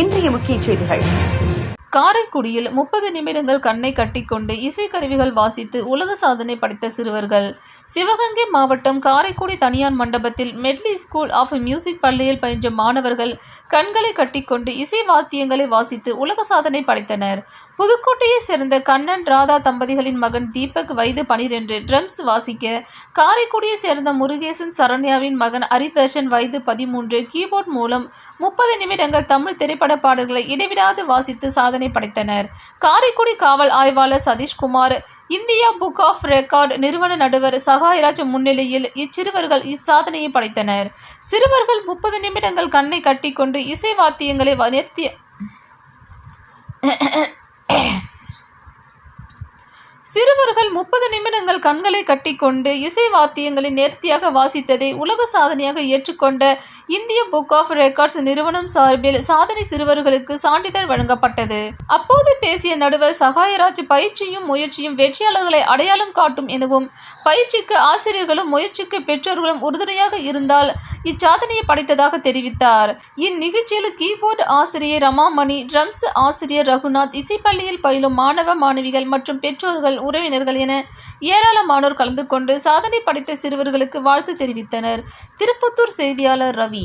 இன்றைய முக்கிய செய்திகள். காரைக்குடியில் 30 நிமிடங்கள் கண்ணை கட்டிக்கொண்டு இசைக்கருவிகள் வாசித்து உலக சாதனை படைத்த சிறுவர்கள். சிவகங்கை மாவட்டம் காரைக்குடி தனியார் மண்டபத்தில் மெட்லி ஸ்கூல் ஆஃப் மியூசிக் பள்ளியில் பயின்ற மாணவர்கள் கண்களை கட்டிக்கொண்டு இசை வாத்தியங்களை வாசித்து உலக சாதனை படைத்தனர். புதுக்கோட்டையை சேர்ந்த கண்ணன் ராதா தம்பதிகளின் மகன் தீபக் வயது 12 ட்ரம்ஸ் வாசிக்க, காரைக்குடியை சேர்ந்த முருகேசன் சரண்யாவின் மகன் ஹரிதர்ஷன் வயது 13 கீபோர்ட் மூலம் 30 நிமிடங்கள் தமிழ் திரைப்பட பாடல்களை இடைவிடாது வாசித்து சாதனை படைத்தனர். காரைக்குடி காவல் ஆய்வாளர் Sathishkumar, India book of record நிறுவன நடுவர் சகாயராஜ் முன்னிலையில் இச்சிறுவர்கள் இச்சாதனையை படைத்தனர். சிறுவர்கள் 30 நிமிடங்கள் கண்ணை கட்டிக்கொண்டு இசை வாத்தியங்களை சிறுவர்கள் 30 நிமிடங்கள் கண்களை கட்டிக்கொண்டு இசை வாத்தியங்களை நேர்த்தியாக வாசித்ததை உலக சாதனையாக ஏற்றுக்கொண்ட இந்திய புக் ஆஃப் ரெக்கார்ட்ஸ் நிறுவனம் சார்பில் சாதனை சிறுவர்களுக்கு சான்றிதழ் வழங்கப்பட்டது. அப்போது பேசிய நடுவர் சகாயராஜ், பயிற்சியும் முயற்சியும் வெற்றியாளர்களை அடையாளம் காட்டும் எனவும், பயிற்சிக்கு ஆசிரியர்களும் முயற்சிக்கு பெற்றோர்களும் உறுதுணையாக இருந்தால் இச்சாதனையை படைத்ததாக தெரிவித்தார். இந்நிகழ்ச்சியில் கீபோர்டு ஆசிரியர் ரமாமணி, ட்ரம்ஸ் ஆசிரியர் ரகுநாத், இசைப்பள்ளியில் பயிலும் மாணவ மாணவிகள் மற்றும் பெற்றோர்கள், உறவினர்கள் என ஏராளமானோர் கலந்து கொண்டு சாதனை படைத்த சிறுவர்களுக்கு வாழ்த்து தெரிவித்தனர். திருப்பத்தூர் செய்தியாளர் ரவி.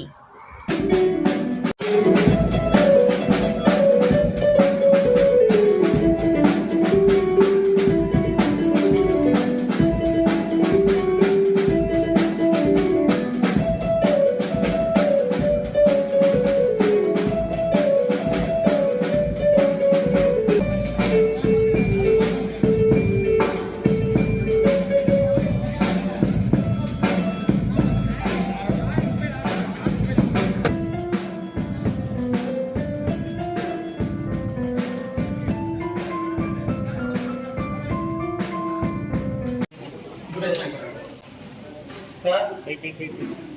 Sir,